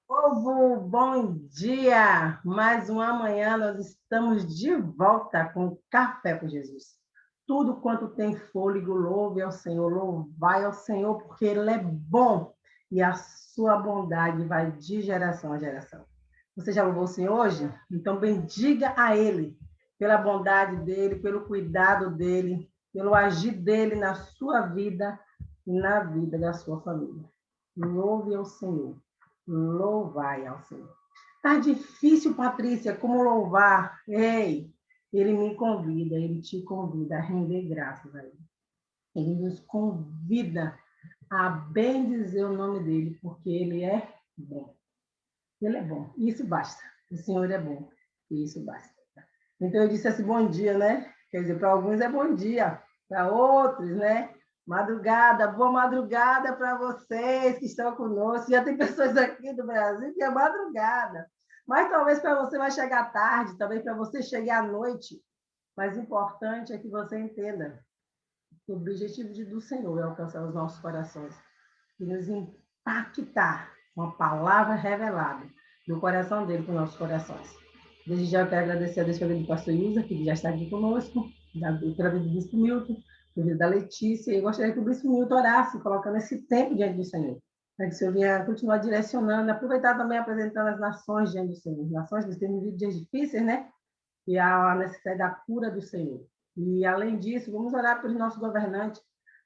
Povo, bom dia! Mais uma manhã nós estamos de volta com Café com Jesus. Tudo quanto tem fôlego, louve ao Senhor, louvai ao Senhor, porque Ele é bom e a sua bondade vai de geração a geração. Você já louvou o Senhor hoje? Então bendiga a Ele pela bondade dEle, pelo cuidado dEle, pelo agir dEle na sua vida e na vida da sua família. Louve ao Senhor. Louvai ao Senhor. Tá difícil, Patrícia, como louvar? Ei, ele me convida, ele te convida a render graças a ele. Ele nos convida a bendizer o nome dele, porque ele é bom. Ele é bom. Isso basta. O Senhor é bom. E isso basta. Então eu disse assim, bom dia, né? Quer dizer, para alguns é bom dia, para outros, né? Madrugada, boa madrugada para vocês que estão conosco. Já tem pessoas aqui do Brasil que é madrugada. Mas talvez para você vai chegar tarde, talvez para você chegar à noite. Mas o importante é que você entenda que o objetivo do Senhor é alcançar os nossos corações e nos impactar com a palavra revelada do coração dele para os nossos corações. Desde já eu quero agradecer a Deus pela vida do pastor Ilza, que já está aqui conosco, pela vida do bispo Milton, pela vida da Letícia, e eu gostaria que o bispo Milton orasse, colocando esse tempo diante do Senhor, para que o Senhor venha continuar direcionando, aproveitar também apresentando as nações diante do Senhor. As nações que têm vivido dias difíceis, né? E a necessidade da cura do Senhor. E, além disso, vamos orar pelos nossos governantes,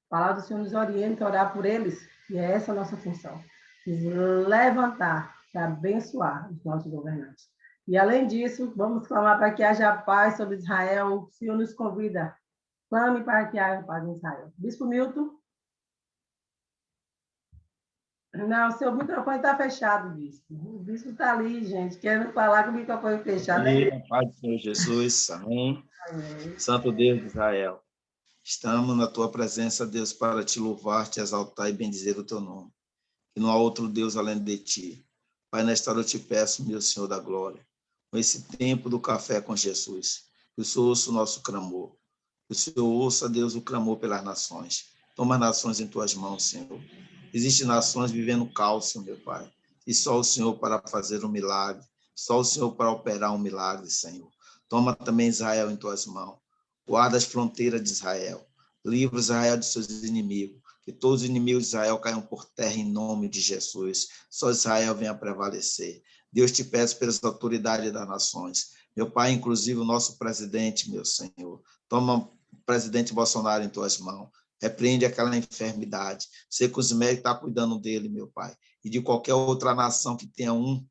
falar do Senhor nos orienta, orar por eles, e é essa a nossa função, nos levantar para abençoar os nossos governantes. E, além disso, vamos clamar para que haja paz sobre Israel. O Senhor nos convida. Clame para que haja paz em Israel. Bispo Milton? Não, seu microfone está fechado, bispo. O bispo está ali, gente, querendo falar com o microfone fechado. E a paz do Senhor Jesus, amém. Amém. Santo Deus de Israel, estamos na tua presença, Deus, para te louvar, te exaltar e bendizer o teu nome. Que não há outro Deus além de ti. Pai, nesta hora eu te peço, meu Senhor da glória, com esse tempo do café com Jesus, que o Senhor ouça o nosso clamor, que o Senhor ouça, Deus, o clamor pelas nações. Toma as nações em tuas mãos, Senhor. Existem nações vivendo caos, meu Pai, e só o Senhor para fazer um milagre, só o Senhor para operar um milagre, Senhor. Toma também Israel em tuas mãos. Guarda as fronteiras de Israel. Livra Israel de seus inimigos. Que todos os inimigos de Israel caiam por terra em nome de Jesus. Só Israel venha prevalecer. Deus, te peço pelas autoridades das nações. Meu Pai, inclusive o nosso presidente, meu Senhor. Toma o presidente Bolsonaro em tuas mãos. Repreende aquela enfermidade. Sei que os médicos estão cuidando dele, meu Pai. E de qualquer outra nação que tenha um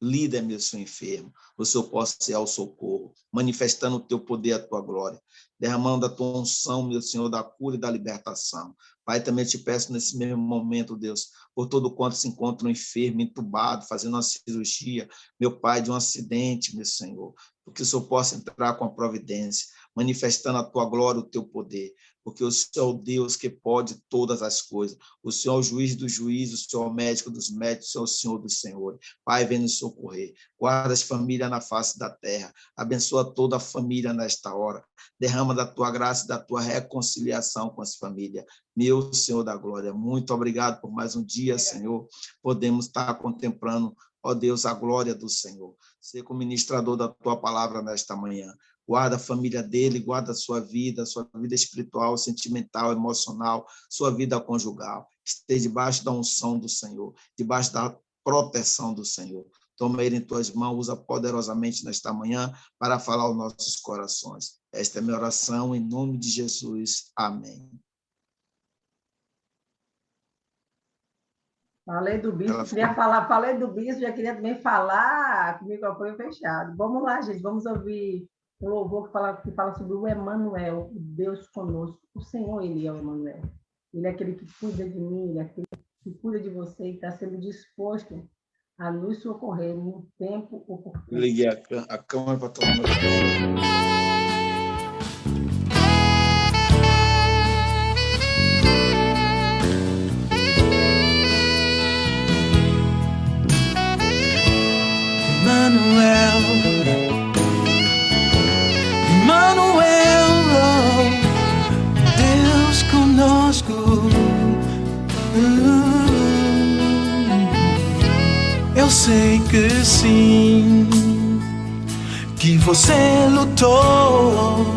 líder, meu Senhor, enfermo. O Senhor possa ser ao socorro, manifestando o teu poder, a tua glória, derramando a tua unção, meu Senhor, da cura e da libertação. Pai, também te peço nesse mesmo momento, Deus, por todo quanto se encontra um enfermo, entubado, fazendo uma cirurgia, meu Pai, de um acidente, meu Senhor, porque o Senhor possa entrar com a providência, manifestando a tua glória, o teu poder, porque o Senhor é o Deus que pode todas as coisas. O Senhor é o juiz dos juízes, o Senhor é o médico dos médicos, o Senhor é o Senhor dos senhores. Pai, vem nos socorrer. Guarda as famílias na face da terra. Abençoa toda a família nesta hora. Derrama da tua graça e da tua reconciliação com as famílias. Meu Senhor da glória, muito obrigado por mais um dia, Senhor. Podemos estar contemplando, ó Deus, a glória do Senhor. Ser como ministrador da tua palavra nesta manhã. Guarda a família dele, guarda a sua vida espiritual, sentimental, emocional, sua vida conjugal. Esteja debaixo da unção do Senhor, debaixo da proteção do Senhor. Toma ele em tuas mãos, usa poderosamente nesta manhã para falar aos nossos corações. Esta é a minha oração, em nome de Jesus. Amém. Falei do bispo, falei do bispo, já queria também falar com o microfone fechado. Vamos lá, gente, vamos ouvir o louvor que fala sobre o Emanuel, o Deus conosco. O Senhor, ele é o Emanuel. Ele é aquele que cuida de mim, ele é aquele que cuida de você e está sendo disposto a nos socorrer no tempo oportuno. Liguei a câmera para tomar meu tempo. Deus conosco. sei que sim, que você lutou,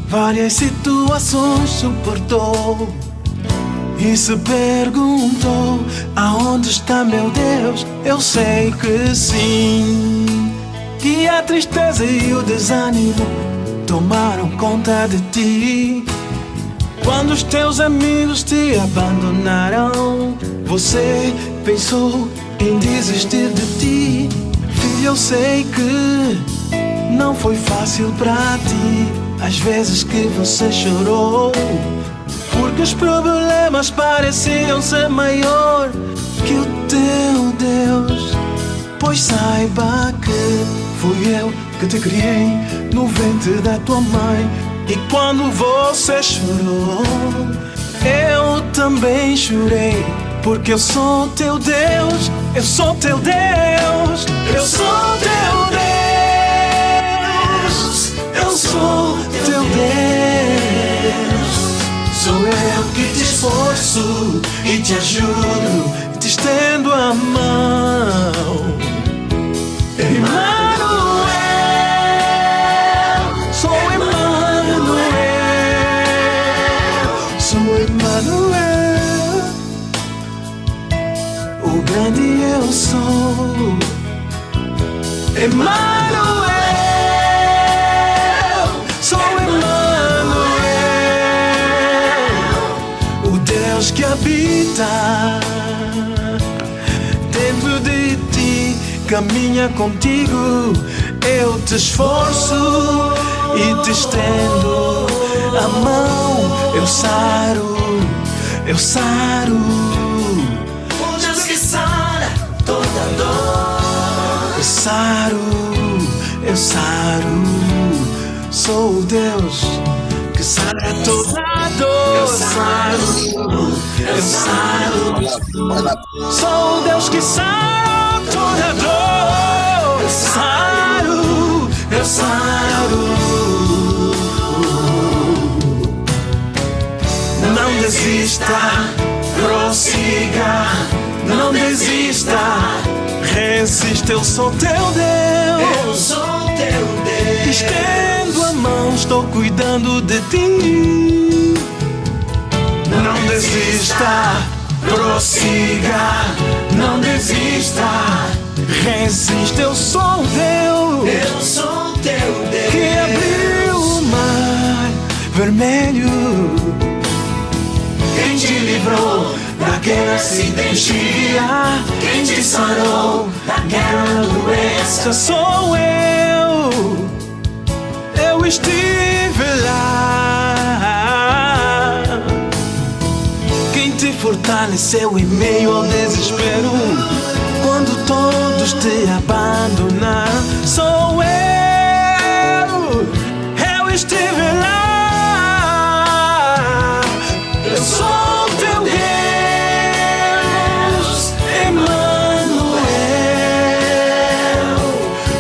várias situações suportou e se perguntou: aonde está meu Deus? Eu sei que sim, que a tristeza e o desânimo tomaram conta de ti. Quando os teus amigos te abandonaram, você pensou em desistir de ti. Filho, eu sei que não foi fácil pra ti. Às vezes que você chorou, porque os problemas pareciam ser maior que o teu Deus. Pois saiba que fui eu que te criei no ventre da tua mãe. E quando você chorou, eu também chorei, porque eu sou teu Deus, eu sou teu Deus, eu sou teu Deus, eu sou teu Deus. Sou eu que te esforço e te ajudo, te estendo a mão. Emmanuel, sou Emmanuel, sou Emmanuel. O grande eu sou. Emmanuel, sou Emmanuel, o Deus que habita dentro de ti, caminha contigo. Eu te esforço e te estendo a mão. Eu saro, eu saro. O Deus que sara toda dor. Eu saro, eu saro. Sou o Deus que sara toda dor. Eu saro, eu saro. Sou o Deus que sara toda dor. Eu saro, eu saro. Não desista, prossiga, não desista, resista, eu sou teu Deus. Eu sou teu Deus. Estendo a mão, estou cuidando de ti. Não desista, prossiga, não desista, resista, eu sou Deus. Eu sou teu Deus. Que abriu o mar vermelho, quem te livrou daquele acidente, quem te sarou daquela doença. Sou eu estive lá. Quem te fortaleceu em meio ao desespero, quando todos te abandonaram. Sou eu estive lá. Eu sou teu Deus, Emmanuel.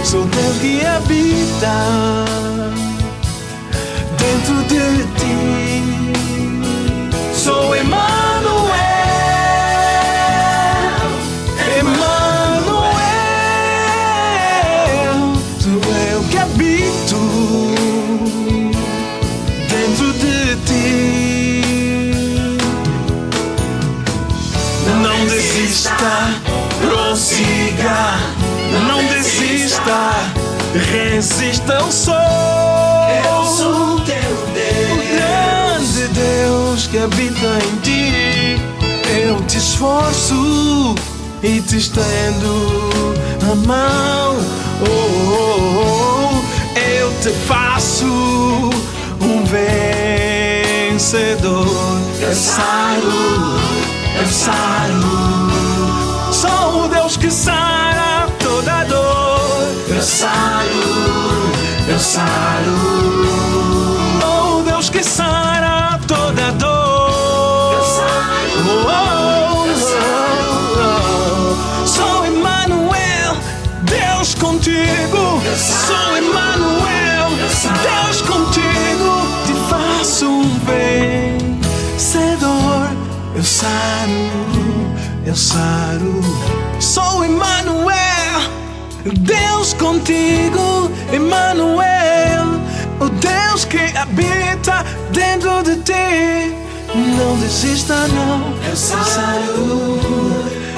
Sou Deus que habita dentro de ti. Sou Emmanuel, Emmanuel. Sou eu que habito dentro de ti. Não desista, prossiga, não desista, resista, eu sou teu Deus, o grande Deus que habita em ti. Eu te esforço e te estendo a mão. Eu te faço um vencedor. Eu saro, eu saro. Sou o Deus que sara toda dor. Eu saro, eu saro. Oh, Deus que sara toda dor. Eu saro, eu saro. Sou Emmanuel, Deus contigo. Sou Emmanuel, Deus contigo. Te faço um vencedor. Eu saro, eu Saro. Sou Emmanuel, Deus contigo, Emmanuel, o Deus que habita dentro de ti. Não desista não, eu saro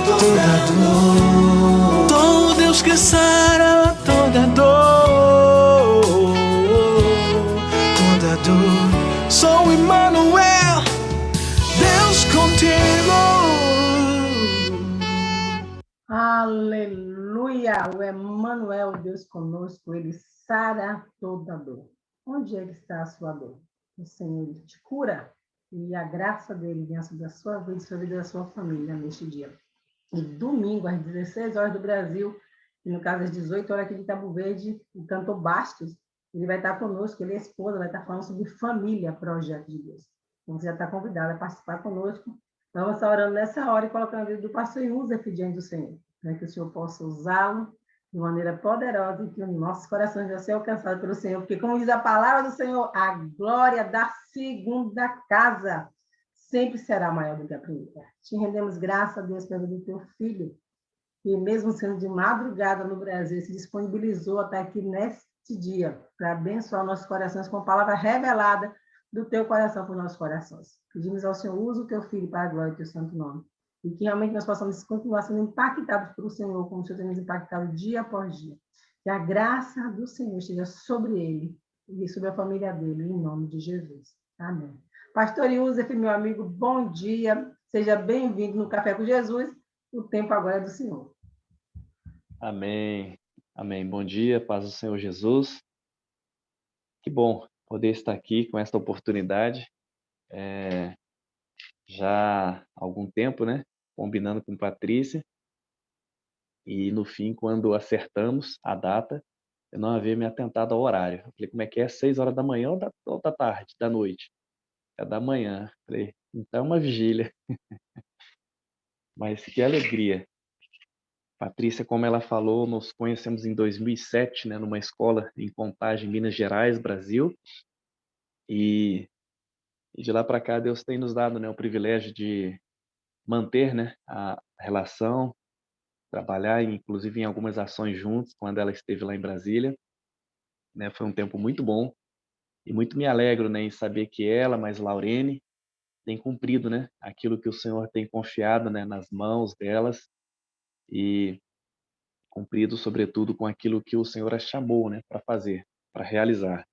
toda dor. Sou Deus que sara toda dor, toda dor. Sou Emmanuel, Deus contigo. Aleluia! O Emmanuel, Deus conosco, ele sara toda dor. Onde é que está a sua dor? O Senhor te cura e a graça dele venha sobre a sua vida e sobre a vida da sua família neste dia. E domingo, às 16 horas do Brasil, e no caso às 18 horas aqui de Cabo Verde, o cantor Bastos, ele vai estar conosco, ele e a esposa vai estar falando sobre família, projeto de Deus. Então você já está convidado a participar conosco. Vamos estar orando nessa hora e colocando a vida do pastor Yusef diante do Senhor, para que o Senhor possa usá-lo de maneira poderosa e que os nossos corações já sejam alcançados pelo Senhor, porque como diz a palavra do Senhor, a glória da segunda casa sempre será maior do que a primeira. Te rendemos graça, Deus, pelo do teu filho, que mesmo sendo de madrugada no Brasil, se disponibilizou até aqui neste dia, para abençoar nossos corações com a palavra revelada do teu coração para os nossos corações. Pedimos ao Senhor, usa o teu filho para a glória do teu santo nome. E que realmente nós possamos continuar sendo impactados pelo Senhor, como o Senhor tem nos impactado dia após dia. Que a graça do Senhor esteja sobre ele e sobre a família dele, em nome de Jesus. Amém. Pastor Yusef, meu amigo, bom dia. Seja bem-vindo no Café com Jesus. O tempo agora é do Senhor. Amém. Amém. Bom dia, paz do Senhor Jesus. Que bom poder estar aqui com esta oportunidade. Já há algum tempo, né? Combinando com Patrícia. E no fim, quando acertamos a data, eu não havia me atentado ao horário. Eu falei, como é que é? 6 horas da manhã ou da tarde, da noite? É da manhã. Eu falei, então é uma vigília. Mas que alegria. Patrícia, como ela falou, nos conhecemos em 2007, né, numa escola em Contagem, Minas Gerais, Brasil. E de lá para cá, Deus tem nos dado, né, o privilégio de manter, né, a relação, trabalhar, inclusive em algumas ações juntos, quando ela esteve lá em Brasília. Né, foi um tempo muito bom e muito me alegro, né, em saber que ela, mais Laurene, tem cumprido, né, aquilo que o Senhor tem confiado, né, nas mãos delas e cumprido, sobretudo, com aquilo que o Senhor a chamou, né, para fazer, para realizar.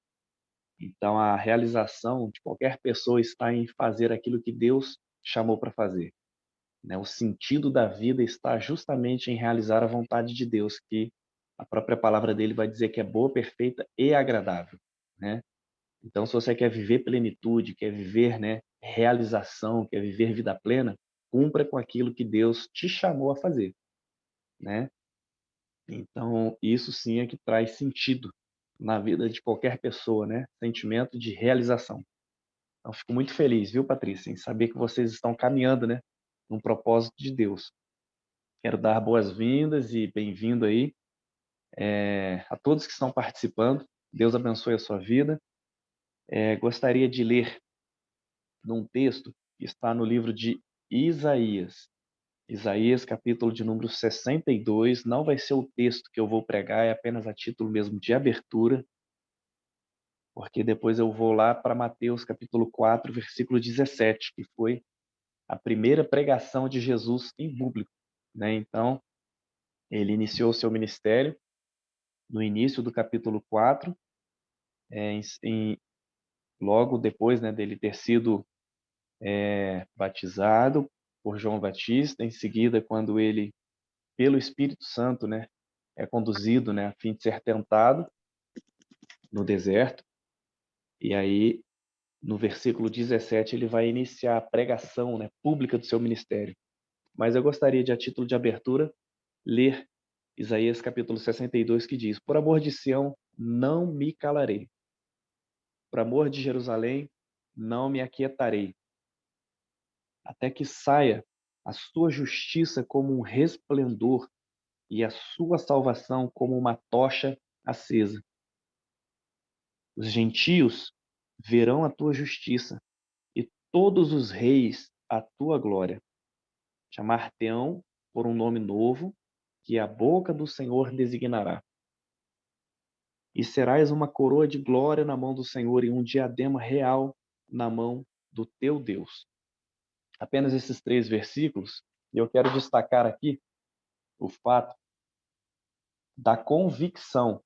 Então, a realização de qualquer pessoa está em fazer aquilo que Deus chamou para fazer. Né? O sentido da vida está justamente em realizar a vontade de Deus, que a própria palavra dele vai dizer que é boa, perfeita e agradável. Né? Então, se você quer viver plenitude, quer viver, né, realização, quer viver vida plena, cumpra com aquilo que Deus te chamou a fazer. Né? Então, isso sim é que traz sentido na vida de qualquer pessoa, né? Sentimento de realização. Então, fico muito feliz, viu, Patrícia, em saber que vocês estão caminhando, né, num propósito de Deus. Quero dar boas-vindas e bem-vindo aí a todos que estão participando. Deus abençoe a sua vida. Gostaria de ler num texto que está no livro de Isaías. Isaías, capítulo de número 62. Não vai ser o texto que eu vou pregar, é apenas a título mesmo de abertura, porque depois eu vou lá para Mateus, capítulo 4, versículo 17, que foi a primeira pregação de Jesus em público. Né? Então, ele iniciou o seu ministério no início do capítulo 4, logo depois, né, dele ter sido batizado por João Batista. Em seguida, quando ele, pelo Espírito Santo, né, é conduzido, né, a fim de ser tentado no deserto. E aí, no versículo 17, ele vai iniciar a pregação, né, pública do seu ministério. Mas eu gostaria de, a título de abertura, ler Isaías capítulo 62, que diz: Por amor de Sião, não me calarei. Por amor de Jerusalém, não me aquietarei. Até que saia a sua justiça como um resplendor e a sua salvação como uma tocha acesa. Os gentios verão a tua justiça e todos os reis a tua glória. chamar-te-ão por um nome novo, que a boca do Senhor designará. E serás uma coroa de glória na mão do Senhor e um diadema real na mão do teu Deus. Apenas esses 3 versículos, e eu quero destacar aqui o fato da convicção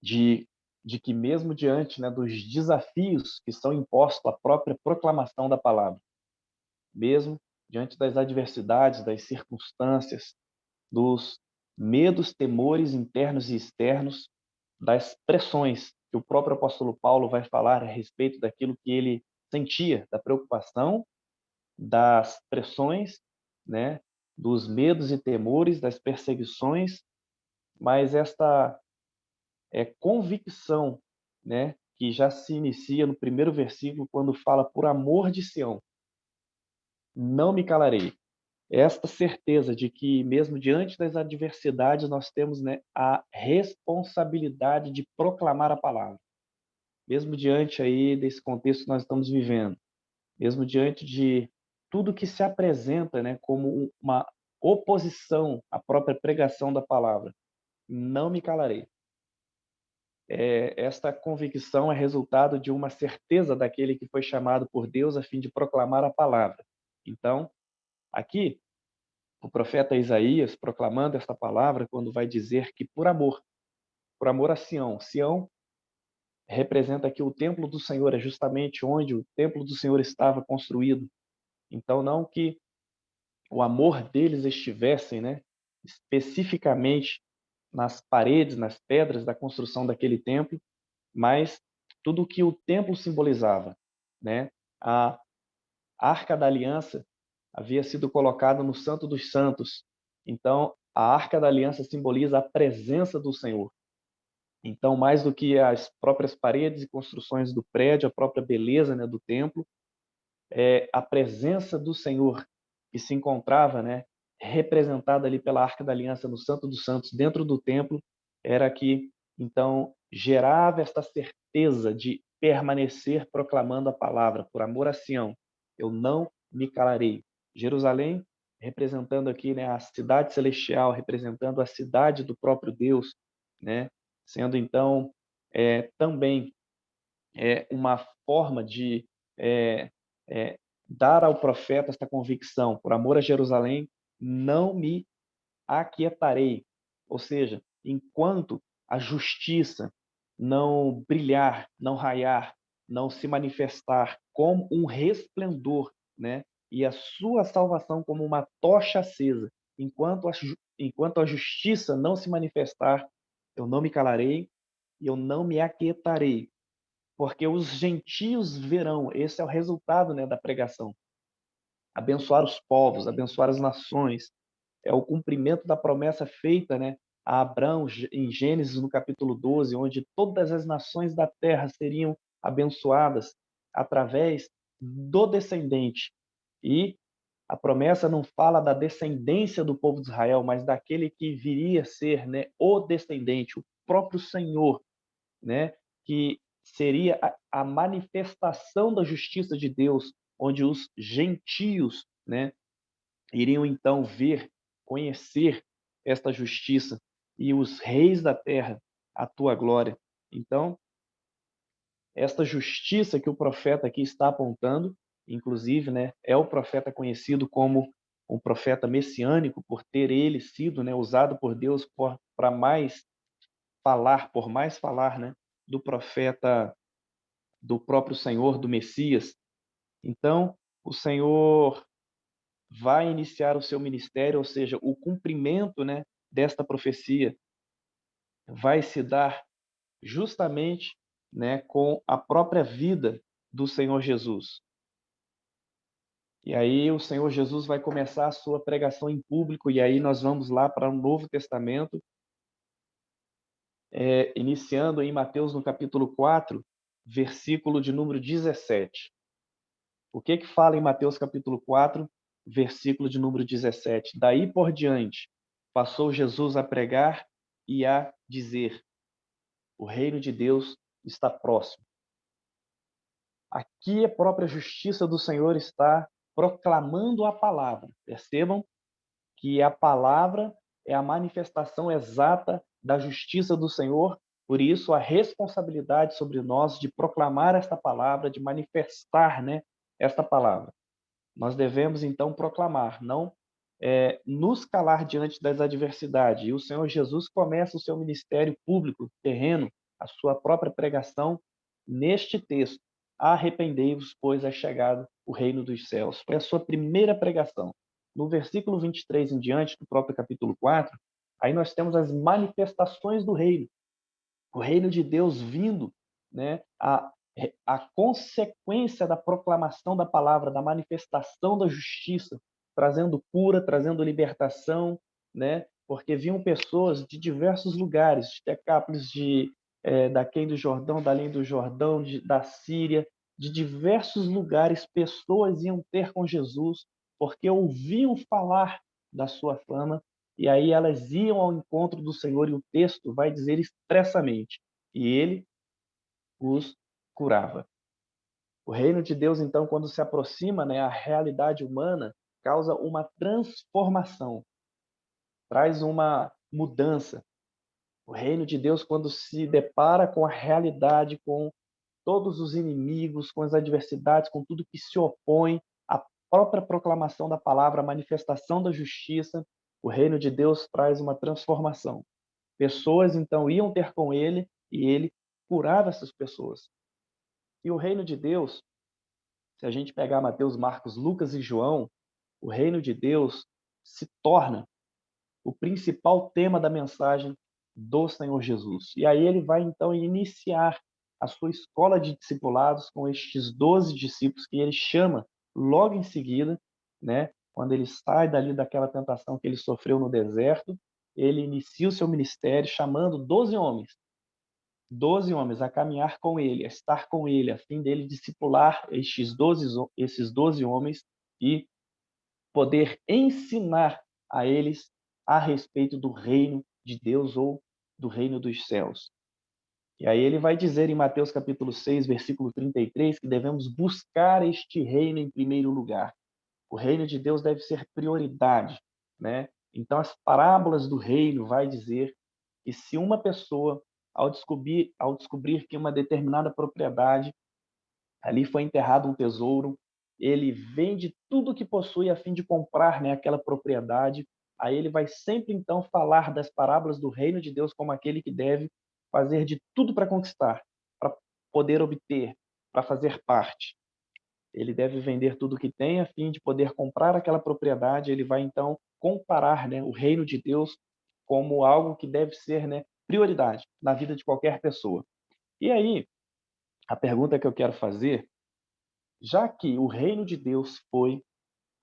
de que mesmo diante, né, dos desafios que são impostos à própria proclamação da palavra, mesmo diante das adversidades, das circunstâncias, dos medos, temores internos e externos, das pressões que o próprio apóstolo Paulo vai falar a respeito daquilo que ele sentia, da preocupação, das pressões, né, dos medos e temores, das perseguições, mas esta convicção, né, que já se inicia no primeiro versículo quando fala por amor de Sião, não me calarei. Esta certeza de que mesmo diante das adversidades nós temos, né, a responsabilidade de proclamar a palavra. Mesmo diante aí desse contexto que nós estamos vivendo, mesmo diante de tudo que se apresenta, né, como uma oposição à própria pregação da palavra, não me calarei. Esta convicção é resultado de uma certeza daquele que foi chamado por Deus a fim de proclamar a palavra. Então, aqui, o profeta Isaías, proclamando esta palavra, quando vai dizer que por amor a Sião, Sião representa que o templo do Senhor é justamente onde o templo do Senhor estava construído. Então, não que o amor deles estivessem, né, especificamente nas paredes, nas pedras da construção daquele templo, mas tudo o que o templo simbolizava, né? A Arca da Aliança havia sido colocada no Santo dos Santos. Então, a Arca da Aliança simboliza a presença do Senhor. Então, mais do que as próprias paredes e construções do prédio, a própria beleza, né, do templo, a presença do Senhor que se encontrava, né, representada ali pela Arca da Aliança no Santo dos Santos, dentro do templo, era que, então, gerava esta certeza de permanecer proclamando a palavra, por amor a Sião, eu não me calarei. Jerusalém, representando aqui, né, a cidade celestial, representando a cidade do próprio Deus, né, sendo, então, também uma forma de dar ao profeta esta convicção, por amor a Jerusalém, não me aquietarei. Ou seja, enquanto a justiça não brilhar, não raiar, não se manifestar como um resplendor, né? E a sua salvação como uma tocha acesa, enquanto a justiça não se manifestar, eu não me calarei e eu não me aquietarei, porque os gentios verão, esse é o resultado, né, da pregação. Abençoar os povos, abençoar as nações, é o cumprimento da promessa feita, né, a Abraão em Gênesis no capítulo 12, onde todas as nações da terra seriam abençoadas através do descendente. E a promessa não fala da descendência do povo de Israel, mas daquele que viria a ser, né, o descendente, o próprio Senhor, né, que seria a manifestação da justiça de Deus, onde os gentios, né, iriam então ver, conhecer esta justiça, e os reis da terra a tua glória. Então, esta justiça que o profeta aqui está apontando, inclusive, né, é o profeta conhecido como um profeta messiânico, por ter ele sido, né, usado por Deus para mais falar, né, do profeta, do próprio Senhor, do Messias. Então, o Senhor vai iniciar o seu ministério, ou seja, o cumprimento, né, desta profecia vai se dar justamente, né, com a própria vida do Senhor Jesus. E aí o Senhor Jesus vai começar a sua pregação em público, e aí nós vamos lá para o Novo Testamento, iniciando em Mateus no capítulo 4, versículo de número 17. O que fala em Mateus capítulo 4, versículo de número 17? Daí por diante, passou Jesus a pregar e a dizer: o reino de Deus está próximo. Aqui a própria justiça do Senhor está proclamando a palavra. Percebam que a palavra é a manifestação exata da justiça do Senhor, por isso a responsabilidade sobre nós de proclamar esta palavra, de manifestar, né, esta palavra. Nós devemos, então, proclamar, não nos calar diante das adversidades. E o Senhor Jesus começa o seu ministério público, terreno, a sua própria pregação, neste texto. Arrependei-vos, pois é chegado o reino dos céus. Foi a sua primeira pregação. No versículo 23 em diante, do próprio capítulo 4, aí nós temos as manifestações do reino. O reino de Deus vindo, né, a consequência da proclamação da palavra, da manifestação da justiça, trazendo cura, trazendo libertação, né, porque vinham pessoas de diversos lugares, de Decápolis, daquém do Jordão, da além do Jordão, da Síria, de diversos lugares, pessoas iam ter com Jesus, porque ouviam falar da sua fama, e aí elas iam ao encontro do Senhor, e o texto vai dizer expressamente, e ele os curava. O reino de Deus, então, quando se aproxima, né, a realidade humana causa uma transformação, traz uma mudança. O reino de Deus, quando se depara com a realidade, com todos os inimigos, com as adversidades, com tudo que se opõe à própria proclamação da palavra, a manifestação da justiça, o reino de Deus traz uma transformação. Pessoas, então, iam ter com ele e ele curava essas pessoas. E o reino de Deus, se a gente pegar Mateus, Marcos, Lucas e João, o reino de Deus se torna o principal tema da mensagem do Senhor Jesus. E aí ele vai, então, iniciar a sua escola de discipulados com estes 12 discípulos que ele chama logo em seguida, né? Quando ele sai dali daquela tentação que ele sofreu no deserto, ele inicia o seu ministério chamando 12 homens a caminhar com ele, a estar com ele, a fim dele discipular esses 12 homens e poder ensinar a eles a respeito do reino de Deus ou do reino dos céus. E aí ele vai dizer em Mateus capítulo 6, versículo 33, que devemos buscar este reino em primeiro lugar. O reino de Deus deve ser prioridade, né? Então as parábolas do reino vai dizer que se uma pessoa, ao descobrir que uma determinada propriedade ali foi enterrado um tesouro, ele vende tudo que possui a fim de comprar, né, aquela propriedade. Aí ele vai sempre então falar das parábolas do reino de Deus como aquele que deve fazer de tudo para conquistar, para poder obter, para fazer parte. Ele deve vender tudo que tem a fim de poder comprar aquela propriedade. Ele vai então comparar, né, o reino de Deus como algo que deve ser, né, prioridade na vida de qualquer pessoa. E aí, a pergunta que eu quero fazer, já que o reino de Deus foi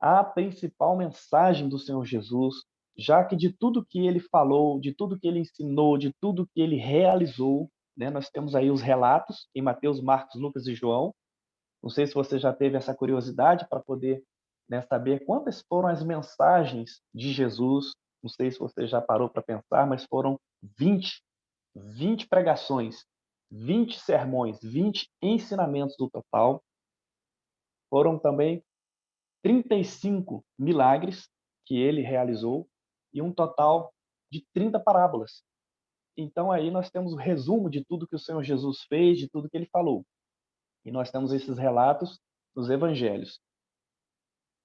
a principal mensagem do Senhor Jesus, já que de tudo que ele falou, de tudo que ele ensinou, de tudo que ele realizou, né, nós temos aí os relatos em Mateus, Marcos, Lucas e João. Não sei se você já teve essa curiosidade para poder, né, saber quantas foram as mensagens de Jesus. Não sei se você já parou para pensar, mas foram 20 pregações, 20 sermões, 20 ensinamentos no total. Foram também 35 milagres que ele realizou e um total de 30 parábolas. Então aí nós temos o resumo de tudo que o Senhor Jesus fez, de tudo que ele falou. E nós temos esses relatos nos evangelhos.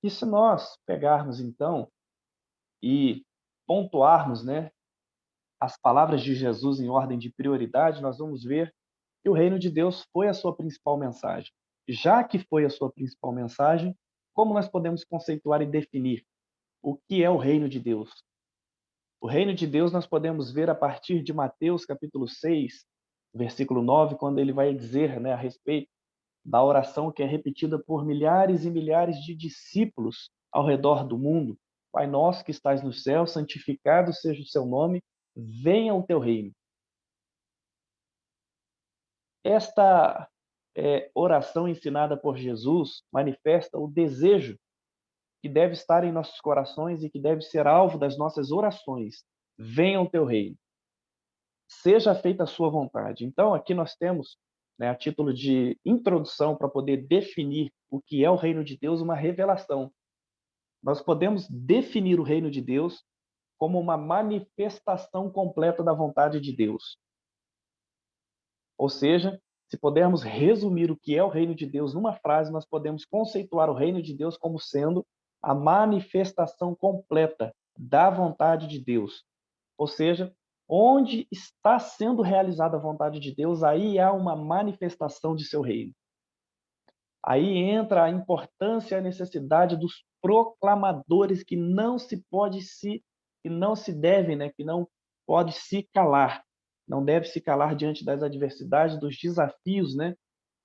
E se nós pegarmos então e pontuarmos, né, as palavras de Jesus em ordem de prioridade, nós vamos ver que o reino de Deus foi a sua principal mensagem. Já que foi a sua principal mensagem, como nós podemos conceituar e definir o que é o reino de Deus? O reino de Deus nós podemos ver a partir de Mateus capítulo 6, versículo 9, quando ele vai dizer, né, a respeito da oração que é repetida por milhares e milhares de discípulos ao redor do mundo. Pai nosso que estás no céu, santificado seja o seu nome, venha o teu reino. Esta oração ensinada por Jesus manifesta o desejo que deve estar em nossos corações e que deve ser alvo das nossas orações. Venha o teu reino. Seja feita a sua vontade. Então, aqui nós temos né, a título de introdução para poder definir o que é o reino de Deus, uma revelação. Nós podemos definir o reino de Deus como uma manifestação completa da vontade de Deus. Ou seja, se pudermos resumir o que é o reino de Deus numa frase, nós podemos conceituar o reino de Deus como sendo a manifestação completa da vontade de Deus. Ou seja, onde está sendo realizada a vontade de Deus, aí há uma manifestação de seu reino. Aí entra a importância e a necessidade dos proclamadores que não se deve, né, que não pode se calar, não deve se calar diante das adversidades, dos desafios, né,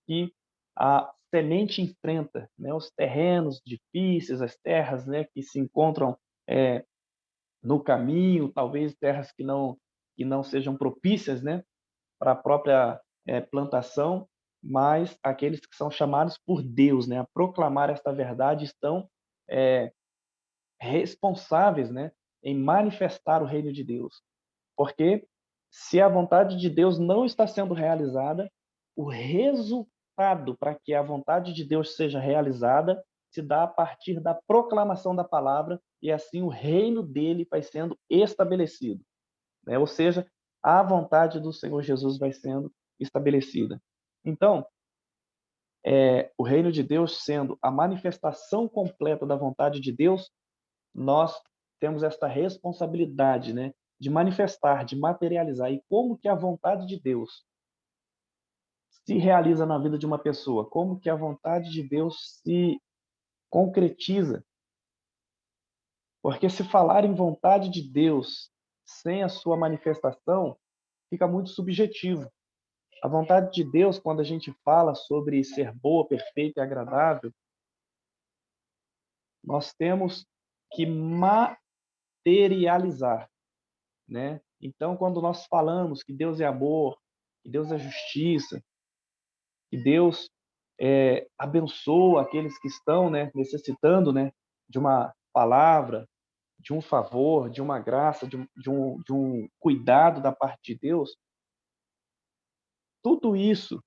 que a semente enfrenta, né, os terrenos difíceis, as terras, né, que se encontram no caminho, talvez terras que não sejam propícias, né, para a própria plantação, mas aqueles que são chamados por Deus, né, a proclamar esta verdade estão responsáveis, né, em manifestar o reino de Deus. Porque se a vontade de Deus não está sendo realizada, o resultado para que a vontade de Deus seja realizada se dá a partir da proclamação da palavra e assim o reino dele vai sendo estabelecido, né? Ou seja, a vontade do Senhor Jesus vai sendo estabelecida. Então, o reino de Deus sendo a manifestação completa da vontade de Deus, nós temos esta responsabilidade, né, de manifestar, de materializar. E como que a vontade de Deus se realiza na vida de uma pessoa? Como que a vontade de Deus se concretiza? Porque se falar em vontade de Deus sem a sua manifestação, fica muito subjetivo. A vontade de Deus, quando a gente fala sobre ser boa, perfeita e agradável, nós temos que materializar, né? Então, quando nós falamos que Deus é amor, que Deus é justiça, que Deus abençoa aqueles que estão, né, necessitando, né, de uma palavra, de um favor, de uma graça, de um cuidado da parte de Deus, tudo isso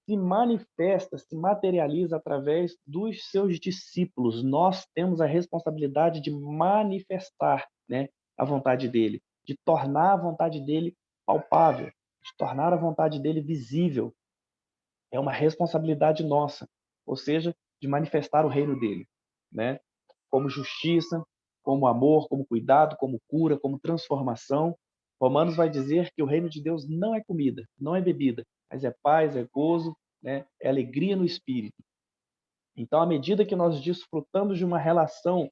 se manifesta, se materializa através dos seus discípulos. Nós temos a responsabilidade de manifestar, né, a vontade dele, de tornar a vontade dele palpável, de tornar a vontade dele visível. É uma responsabilidade nossa, ou seja, de manifestar o reino dele, né? Como justiça, como amor, como cuidado, como cura, como transformação. Romanos vai dizer que o reino de Deus não é comida, não é bebida, mas é paz, é gozo, né? É alegria no espírito. Então, à medida que nós desfrutamos de uma relação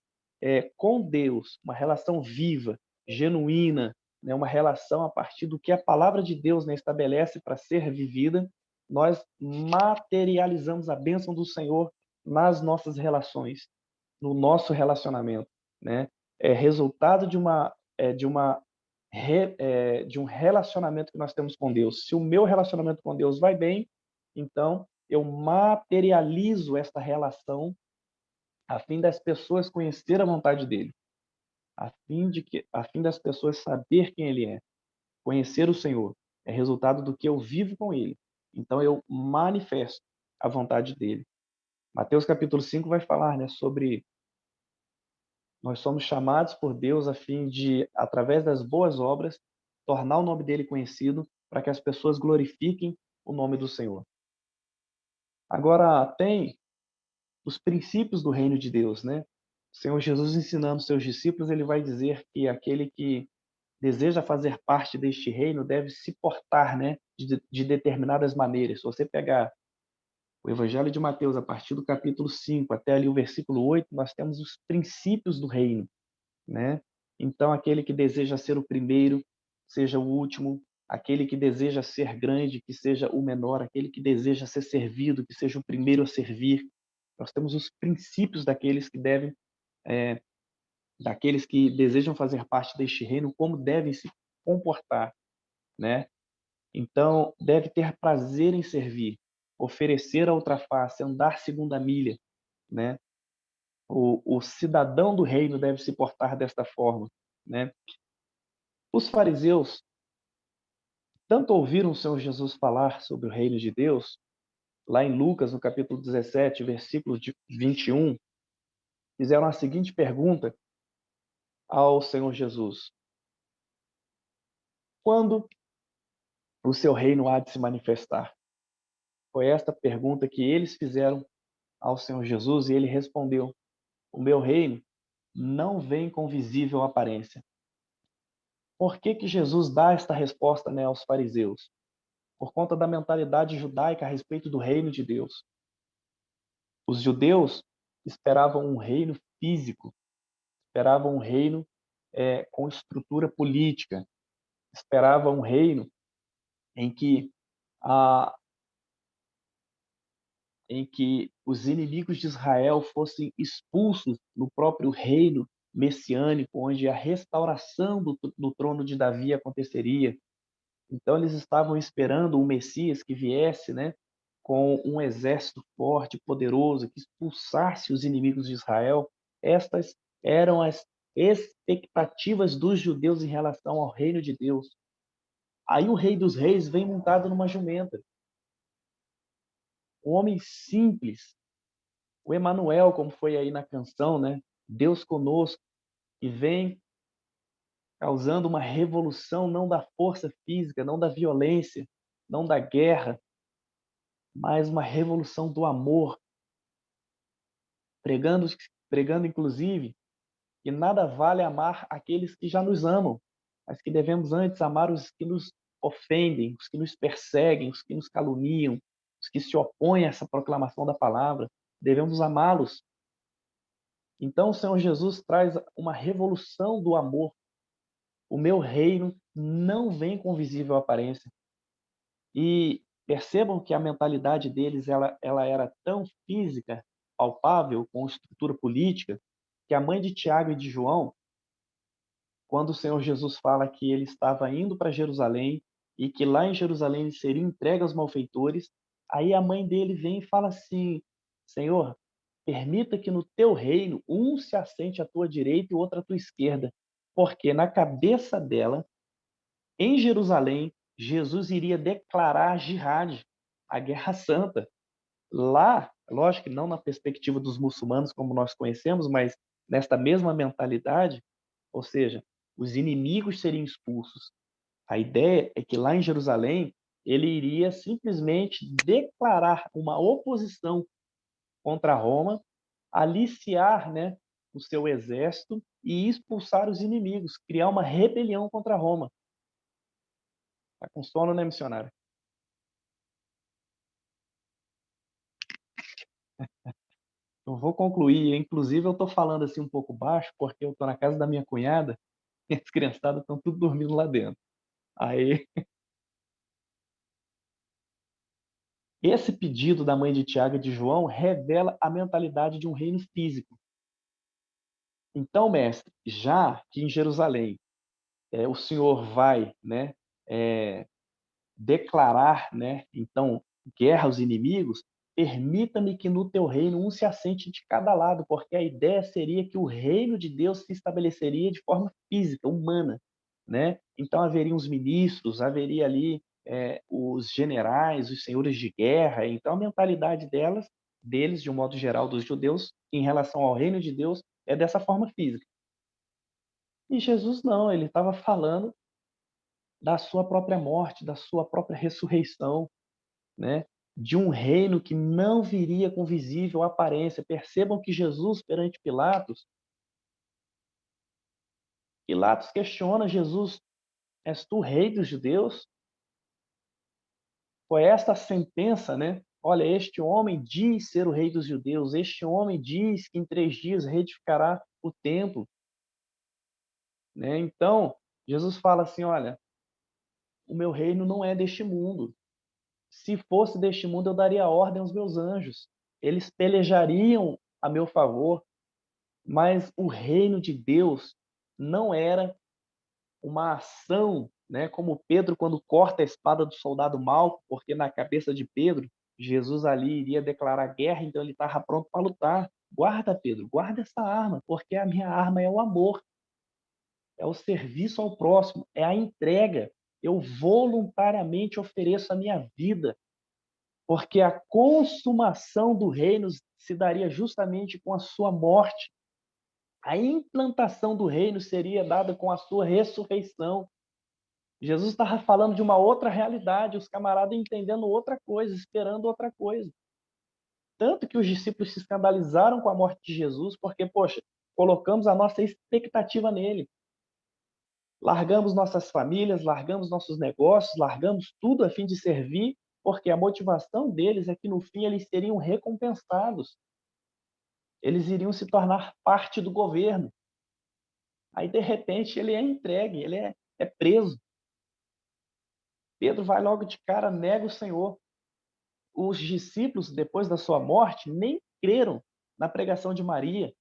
com Deus, uma relação viva, genuína, né? Uma relação a partir do que a palavra de Deus, né, estabelece para ser vivida, nós materializamos a bênção do Senhor nas nossas relações, no nosso relacionamento, né? É resultado de um relacionamento que nós temos com Deus. Se o meu relacionamento com Deus vai bem, então eu materializo esta relação a fim das pessoas conhecer a vontade dele, a fim das pessoas saber quem ele é, conhecer o Senhor. É resultado do que eu vivo com ele. Então eu manifesto a vontade dele. Mateus capítulo 5 vai falar, né, sobre nós somos chamados por Deus a fim de, através das boas obras, tornar o nome dele conhecido para que as pessoas glorifiquem o nome do Senhor. Agora, tem os princípios do reino de Deus, né? O Senhor Jesus ensinando seus discípulos, ele vai dizer que aquele que deseja fazer parte deste reino deve se portar, né, de determinadas maneiras. Se você pegar o Evangelho de Mateus, a partir do capítulo 5 até ali o versículo 8, nós temos os princípios do reino, né? Então, aquele que deseja ser o primeiro, seja o último, aquele que deseja ser grande, que seja o menor, aquele que deseja ser servido, que seja o primeiro a servir. Nós temos os princípios daqueles que desejam fazer parte deste reino, como devem se comportar, né? Então, deve ter prazer em servir, oferecer a outra face, andar segunda milha, né? O cidadão do reino deve se portar desta forma, né? Os fariseus, tanto ouviram o Senhor Jesus falar sobre o reino de Deus, lá em Lucas, no capítulo 17, versículo 21, fizeram a seguinte pergunta ao Senhor Jesus: quando o seu reino há de se manifestar? Foi esta pergunta que eles fizeram ao Senhor Jesus e ele respondeu: o meu reino não vem com visível aparência. Por que que Jesus dá esta resposta, né, aos fariseus? Por conta da mentalidade judaica a respeito do reino de Deus. Os judeus esperavam um reino físico, esperavam um reino com estrutura política, esperavam um reino em que a em que os inimigos de Israel fossem expulsos no próprio reino messiânico, onde a restauração do trono de Davi aconteceria. Então eles estavam esperando um Messias que viesse, né, com um exército forte, poderoso, que expulsasse os inimigos de Israel. Estas eram as expectativas dos judeus em relação ao reino de Deus. Aí o Rei dos Reis vem montado numa jumenta. Um homem simples, o Emanuel, como foi aí na canção, né? Deus conosco, e vem causando uma revolução não da força física, não da violência, não da guerra, mas uma revolução do amor, pregando, pregando inclusive que nada vale amar aqueles que já nos amam, mas que devemos antes amar os que nos ofendem, os que nos perseguem, os que nos caluniam, os que se opõem a essa proclamação da palavra. Devemos amá-los. Então o Senhor Jesus traz uma revolução do amor. O meu reino não vem com visível aparência. E percebam que a mentalidade deles ela era tão física, palpável, com estrutura política, que a mãe de Tiago e de João, quando o Senhor Jesus fala que ele estava indo para Jerusalém e que lá em Jerusalém ele seria entregue aos malfeitores, aí a mãe dele vem e fala assim: Senhor, permita que no teu reino um se assente à tua direita e o outro à tua esquerda, porque na cabeça dela, em Jerusalém, Jesus iria declarar a jihad, a guerra santa. Lá, lógico que não na perspectiva dos muçulmanos como nós conhecemos, mas nesta mesma mentalidade, ou seja, os inimigos seriam expulsos. A ideia é que lá em Jerusalém ele iria simplesmente declarar uma oposição contra Roma, aliciar, né, o seu exército e expulsar os inimigos, criar uma rebelião contra Roma. Tá com sono, né, missionário? Eu vou concluir. Inclusive, eu estou falando assim um pouco baixo, porque eu estou na casa da minha cunhada e as criançadas estão tudo dormindo lá dentro. Aí, esse pedido da mãe de Tiago e de João revela a mentalidade de um reino físico. Então, mestre, já que em Jerusalém o Senhor vai, né, declarar, né, então, guerra aos inimigos, permita-me que no teu reino um se assente de cada lado, porque a ideia seria que o reino de Deus se estabeleceria de forma física, humana, né? Então haveriam os ministros, haveria ali os generais, os senhores de guerra. Então a mentalidade deles, de um modo geral, dos judeus, em relação ao reino de Deus, é dessa forma física. E Jesus não, ele estava falando da sua própria morte, da sua própria ressurreição, né? De um reino que não viria com visível aparência. Percebam que Jesus, perante Pilatos questiona Jesus: és tu rei dos judeus? Foi esta a sentença, né? Olha, este homem diz ser o rei dos judeus, este homem diz que em 3 dias reedificará o templo, né? Então, Jesus fala assim: olha, o meu reino não é deste mundo. Se fosse deste mundo, eu daria ordem aos meus anjos. Eles pelejariam a meu favor, mas o reino de Deus não era uma ação, né, como Pedro quando corta a espada do soldado mau, porque na cabeça de Pedro, Jesus ali iria declarar guerra, então ele estava pronto para lutar. Guarda, Pedro, guarda essa arma, porque a minha arma é o amor, é o serviço ao próximo, é a entrega. eu voluntariamente ofereço a minha vida, porque a consumação do reino se daria justamente com a sua morte. A implantação do reino seria dada com a sua ressurreição. Jesus estava falando de uma outra realidade, os camaradas entendendo outra coisa, esperando outra coisa. Tanto que os discípulos se escandalizaram com a morte de Jesus, porque, poxa, colocamos a nossa expectativa nele. Largamos nossas famílias, largamos nossos negócios, largamos tudo a fim de servir, porque a motivação deles é que, no fim, eles seriam recompensados. Eles iriam se tornar parte do governo. Aí, de repente, ele é entregue, ele é preso. Pedro vai logo de cara, nega o Senhor. Os discípulos, depois da sua morte, nem creram na pregação de Maria,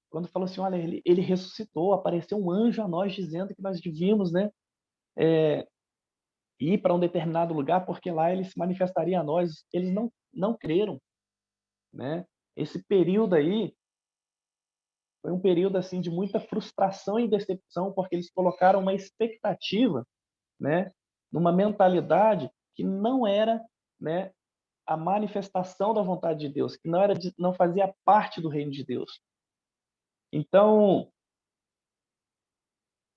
quando falou assim, olha, ele ressuscitou, apareceu um anjo a nós dizendo que nós devíamos, né, ir para um determinado lugar, porque lá ele se manifestaria a nós. Eles não creram, né? Esse período aí foi um período assim de muita frustração e decepção, porque eles colocaram uma expectativa, né, numa mentalidade que não era, né, a manifestação da vontade de Deus, que não fazia parte do reino de Deus. Então,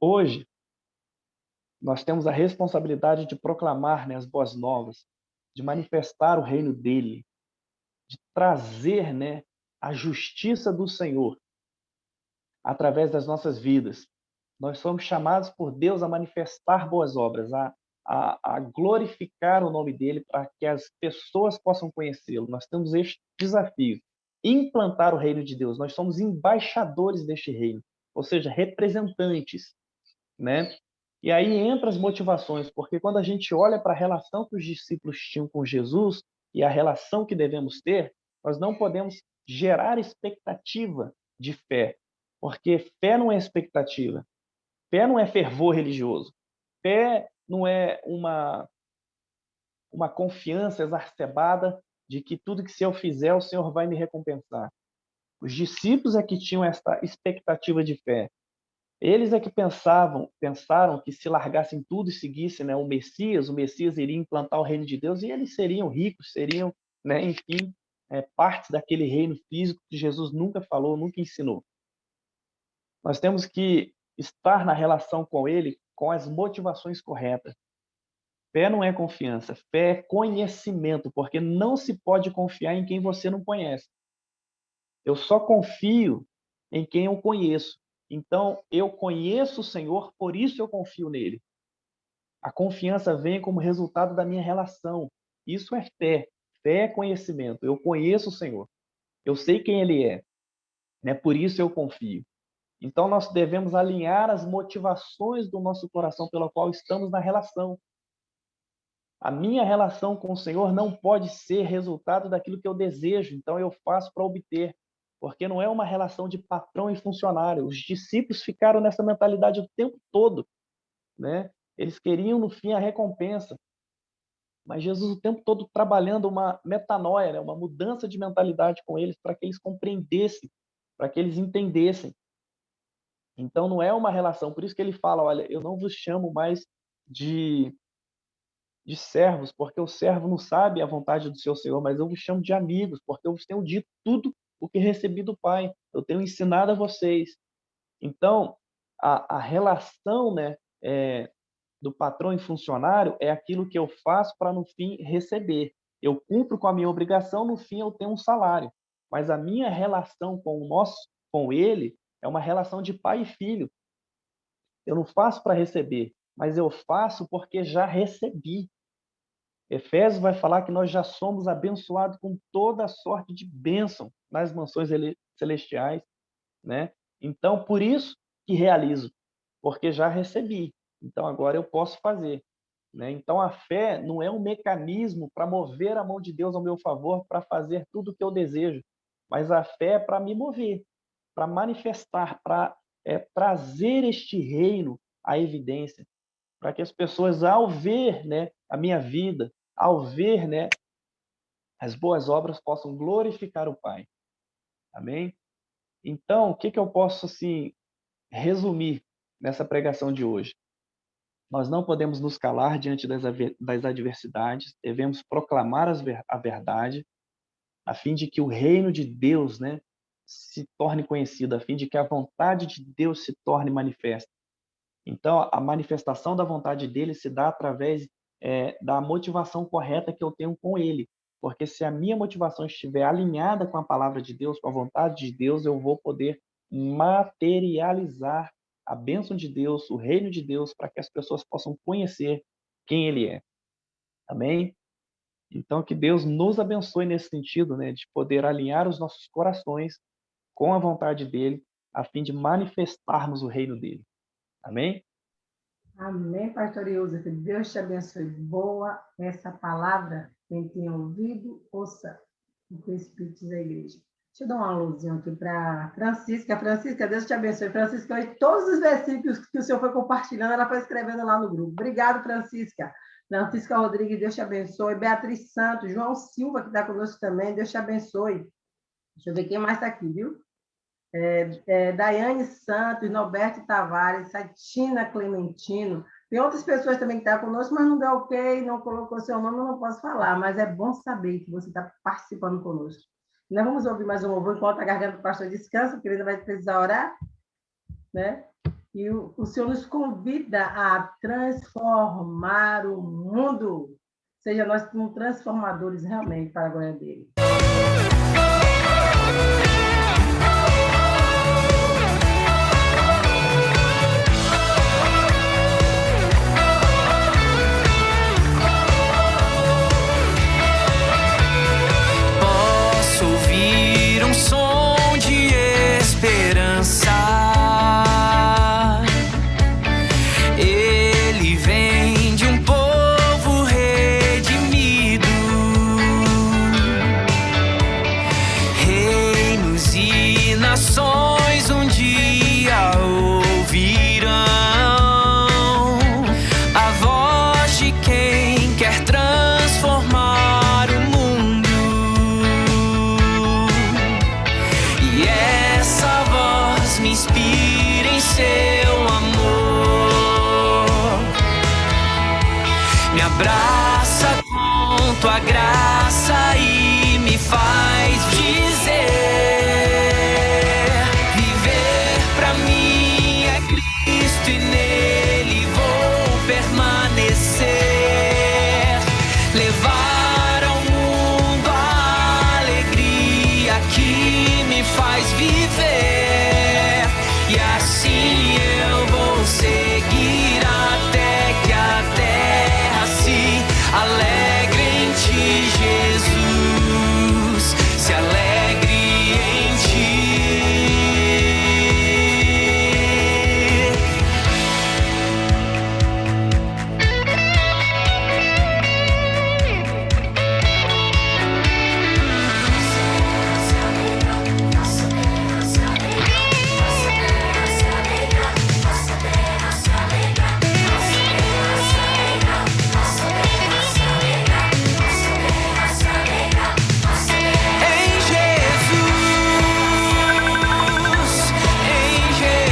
hoje, nós temos a responsabilidade de proclamar, né, as boas novas, de manifestar o reino dele, de trazer, né, a justiça do Senhor através das nossas vidas. Nós somos chamados por Deus a manifestar boas obras, a glorificar o nome dele para que as pessoas possam conhecê-lo. Nós temos este desafio, implantar o reino de Deus. Nós somos embaixadores deste reino, ou seja, representantes, né? E aí entra as motivações, porque quando a gente olha para a relação que os discípulos tinham com Jesus e a relação que devemos ter, nós não podemos gerar expectativa de fé, porque fé não é expectativa, fé não é fervor religioso, fé não é uma confiança exacerbada de que tudo que se eu fizer, o Senhor vai me recompensar. Os discípulos é que tinham essa expectativa de fé. Eles é que pensaram que se largassem tudo e seguissem, né, o Messias iria implantar o reino de Deus e eles seriam ricos, seriam, né, enfim, parte daquele reino físico que Jesus nunca falou, nunca ensinou. Nós temos que estar na relação com ele com as motivações corretas. Fé não é confiança, fé é conhecimento, porque não se pode confiar em quem você não conhece. Eu só confio em quem eu conheço. Então, eu conheço o Senhor, por isso eu confio nele. A confiança vem como resultado da minha relação. Isso é fé. Fé é conhecimento. Eu conheço o Senhor. Eu sei quem ele é, né? Por isso eu confio. Então, nós devemos alinhar as motivações do nosso coração pela qual estamos na relação. A minha relação com o Senhor não pode ser resultado daquilo que eu desejo, então eu faço para obter, porque não é uma relação de patrão e funcionário. Os discípulos ficaram nessa mentalidade o tempo todo, né? Eles queriam, no fim, a recompensa. Mas Jesus o tempo todo trabalhando uma metanoia, né? Uma mudança de mentalidade com eles, para que eles compreendessem, para que eles entendessem. Então não é uma relação, por isso que ele fala, olha, eu não vos chamo mais de servos, porque o servo não sabe a vontade do seu Senhor, mas eu vos chamo de amigos, porque eu vos tenho dito tudo o que recebi do Pai, eu tenho ensinado a vocês. Então, a relação, né, do patrão e funcionário é aquilo que eu faço para, no fim, receber. Eu cumpro com a minha obrigação, no fim eu tenho um salário. Mas a minha relação com ele é uma relação de pai e filho. Eu não faço para receber, mas eu faço porque já recebi. Efésios vai falar que nós já somos abençoados com toda a sorte de bênção nas mansões celestiais, né? Então, por isso que realizo, porque já recebi. Então, agora eu posso fazer, né? Então, a fé não é um mecanismo para mover a mão de Deus ao meu favor, para fazer tudo o que eu desejo, mas a fé é para me mover, para manifestar, para trazer este reino à evidência, para que as pessoas, ao ver, né, a minha vida, ao ver, né, as boas obras, possam glorificar o Pai. Amém? Então, o que eu posso assim resumir nessa pregação de hoje? Nós não podemos nos calar diante das adversidades, devemos proclamar a verdade, a fim de que o reino de Deus, né, se torne conhecido, a fim de que a vontade de Deus se torne manifesta. Então, a manifestação da vontade dele se dá através da motivação correta que eu tenho com ele. Porque se a minha motivação estiver alinhada com a palavra de Deus, com a vontade de Deus, eu vou poder materializar a bênção de Deus, o reino de Deus, para que as pessoas possam conhecer quem ele é. Amém? Então, que Deus nos abençoe nesse sentido, né, de poder alinhar os nossos corações com a vontade dele, a fim de manifestarmos o reino dele. Amém? Amém, pastor Ilza. Que Deus te abençoe. Boa essa palavra. Quem tem ouvido, ouça o que o Espírito diz à igreja. Deixa eu dar uma luzinha aqui para Francisca. Francisca, Deus te abençoe. Francisca, hoje, todos os versículos que o senhor foi compartilhando, ela foi escrevendo lá no grupo. Obrigado, Francisca. Francisca Rodrigues, Deus te abençoe. Beatriz Santos, João Silva, que está conosco também, Deus te abençoe. Deixa eu ver quem mais está aqui, viu? Daiane Santos, Norberto Tavares, Satina Clementino. Tem outras pessoas também que estão conosco, mas não deu ok, não colocou seu nome, eu não posso falar, mas é bom saber que você está participando conosco. Nós vamos ouvir mais um louvor enquanto a garganta do pastor descansa, porque ele ainda vai precisar orar, né? E o Senhor nos convida a transformar o mundo. Seja nós como transformadores realmente para a glória dele. Posso ouvir um som de esperança. Ele vem de um povo redimido, reinos e nações um dia ouvirão a voz de quem quer transformar o mundo. E essa voz me inspira em seu amor, me abraça com tua graça e me faz dizer: viver pra mim é Cristo e nele vou permanecer, levar ao mundo a alegria que me faz viver, e assim eu vou seguir até que a terra se alegre em ti, Jesus, se alegre em ti. Em Jesus, em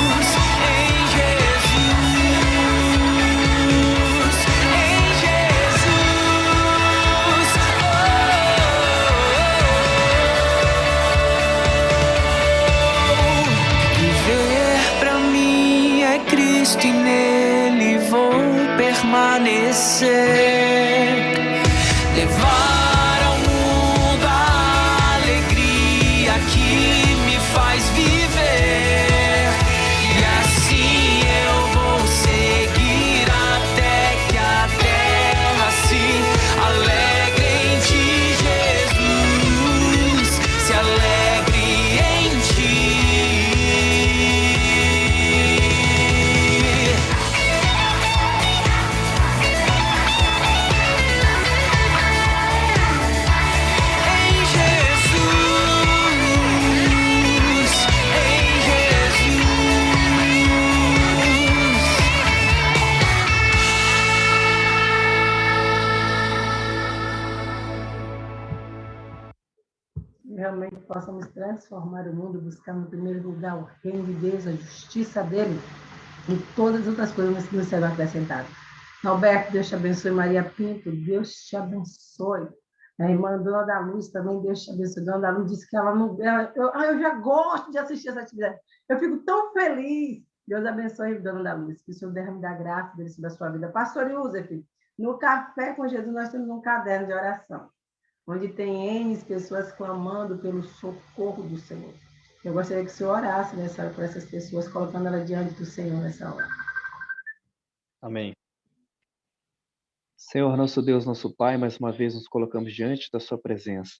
Jesus, em Jesus, em Jesus, em Jesus. Viver pra mim é Cristo e nele vou permanecer, levar ao mundo a alegria que me faz viver, e assim eu vou seguir até que a terra se alegre em ti, Jesus, se alegre em ti. realmente possamos transformar o mundo, buscar no primeiro lugar o reino de Deus, a justiça dele, e todas as outras coisas que nos serão acrescentadas. Alberto, Deus te abençoe. Maria Pinto, Deus te abençoe. A irmã Dona da Luz também, Deus te abençoe. Dona da Luz disse que ela não... eu já gosto de assistir essa atividade. Eu fico tão feliz. Deus abençoe, Dona da Luz. Que o Senhor derrame da graça dele sobre a sua vida. Pastor Yusef, no Café com Jesus nós temos um caderno de oração, onde tem N pessoas clamando pelo socorro do Senhor. Eu gostaria que o Senhor orasse nessa hora por essas pessoas, colocando ela diante do Senhor nessa hora. Amém. Senhor, nosso Deus, nosso Pai, mais uma vez nos colocamos diante da sua presença.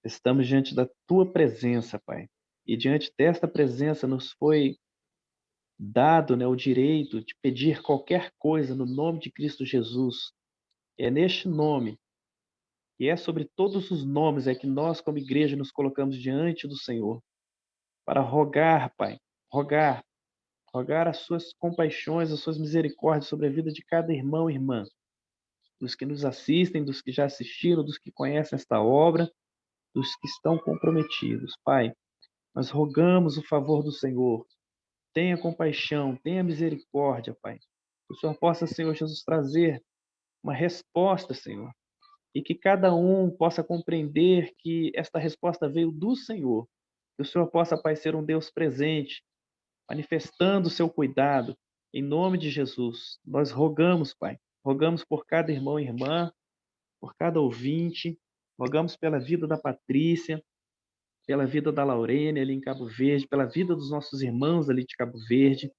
Estamos diante da tua presença, Pai. E diante desta presença nos foi dado, né, o direito de pedir qualquer coisa no nome de Cristo Jesus. É neste nome, e é sobre todos os nomes, é que nós, como igreja, nos colocamos diante do Senhor para rogar, Pai, rogar as suas compaixões, as suas misericórdias sobre a vida de cada irmão e irmã, dos que nos assistem, dos que já assistiram, dos que conhecem esta obra, dos que estão comprometidos. Pai, nós rogamos o favor do Senhor. Tenha compaixão, tenha misericórdia, Pai. Que o Senhor possa, Senhor Jesus, trazer uma resposta, Senhor. E que cada um possa compreender que esta resposta veio do Senhor. Que o Senhor possa, Pai, ser um Deus presente, manifestando o seu cuidado. Em nome de Jesus, nós rogamos, Pai. Rogamos por cada irmão e irmã, por cada ouvinte. Rogamos pela vida da Patrícia, pela vida da Laurene ali em Cabo Verde, pela vida dos nossos irmãos ali de Cabo Verde.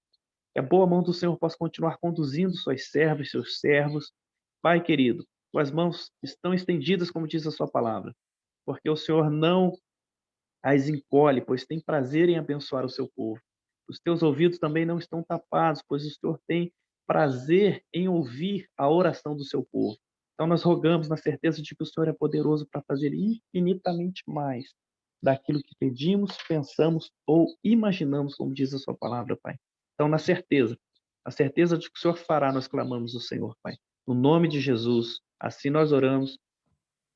Que a boa mão do Senhor possa continuar conduzindo suas servas, seus servos. Pai querido, tuas mãos estão estendidas, como diz a sua palavra, porque o Senhor não as encolhe, pois tem prazer em abençoar o seu povo. Os teus ouvidos também não estão tapados, pois o Senhor tem prazer em ouvir a oração do seu povo. Então nós rogamos na certeza de que o Senhor é poderoso para fazer infinitamente mais daquilo que pedimos, pensamos ou imaginamos, como diz a sua palavra, Pai. Então, na certeza de que o Senhor fará, nós clamamos o Senhor, Pai. No nome de Jesus, assim nós oramos,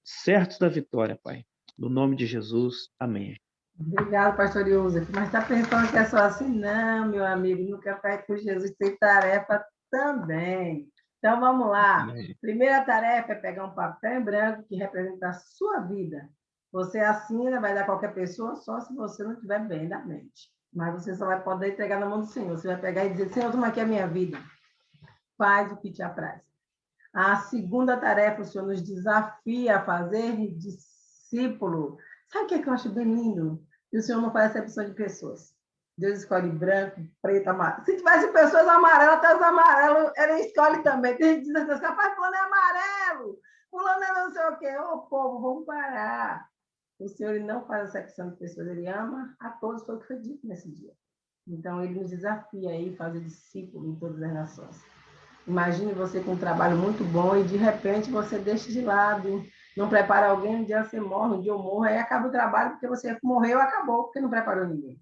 certos da vitória, Pai. No nome de Jesus, amém. Obrigado, pastor Yusef. Mas está pensando que é só assim? Não, meu amigo, no Café com Jesus tem tarefa também. Então, vamos lá. Amém. Primeira tarefa é pegar um papel em branco que representa a sua vida. Você assina, vai dar qualquer pessoa, só se você não estiver bem da mente. Mas você só vai poder entregar na mão do Senhor. Você vai pegar e dizer, Senhor, toma aqui a minha vida. Faz o que te apraz. A segunda tarefa, o Senhor nos desafia a fazer discípulo. Sabe o que, é que eu acho bem lindo? E o Senhor não faz acepção de pessoas. Deus escolhe branco, preto, amarelo. Se tivesse pessoas amarelas, até os amarelos, ele escolhe também. Tem gente que diz assim, rapaz, fulano é amarelo, fulano é não sei o quê. Ô, povo, vamos parar. O Senhor ele não faz acepção de pessoas, ele ama a todos, foi o que foi dito nesse dia. Então, ele nos desafia aí a fazer discípulo em todas as nações. Imagine você com um trabalho muito bom e, de repente, você deixa de lado, não prepara alguém, um dia você morre, um dia eu morro, aí acaba o trabalho, porque você morreu, acabou, porque não preparou ninguém.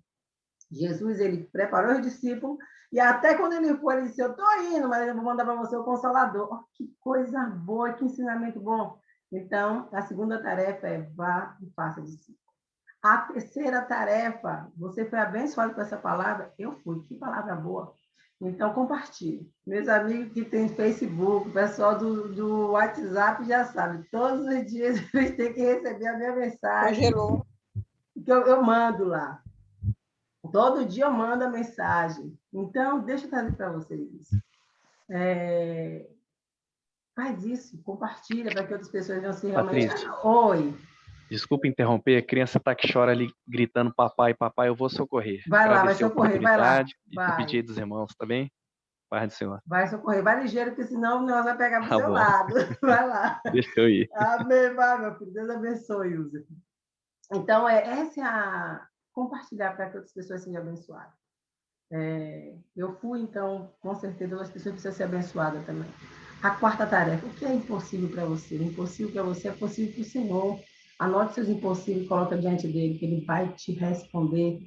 Jesus, ele preparou os discípulos, e até quando ele foi, ele disse, eu estou indo, mas eu vou mandar para você o Consolador. Oh, que coisa boa, que ensinamento bom. Então, a segunda tarefa é vá e faça discípulo. A terceira tarefa, você foi abençoado com essa palavra? Eu fui, que palavra boa. Então, compartilhe. Meus amigos que têm Facebook, o pessoal do WhatsApp já sabe, todos os dias eles têm que receber a minha mensagem. Congelou. Que eu mando lá. Todo dia eu mando a mensagem. Então, deixa eu trazer para vocês isso. Faz isso, compartilha para que outras pessoas não se realmente... Patrícia. Oi. Desculpa interromper, a criança tá que chora ali, gritando papai, papai, eu vou socorrer. Vai lá, vai socorrer, vai lá. E pedir dos irmãos, tá bem? Paz do Senhor. Vai socorrer, vai ligeiro, porque senão o negócio vai pegar pro seu lado. Vai lá. Deixa eu ir. Amém, vai, meu filho. Deus abençoe, Usa. Então, essa é a... compartilhar para que outras pessoas sejam abençoadas. Eu fui, então, com certeza, as pessoas precisam ser abençoadas também. A quarta tarefa, o que é impossível para você? O impossível para você é possível para o Senhor. Anote seus impossíveis e coloca diante dele, que ele vai te responder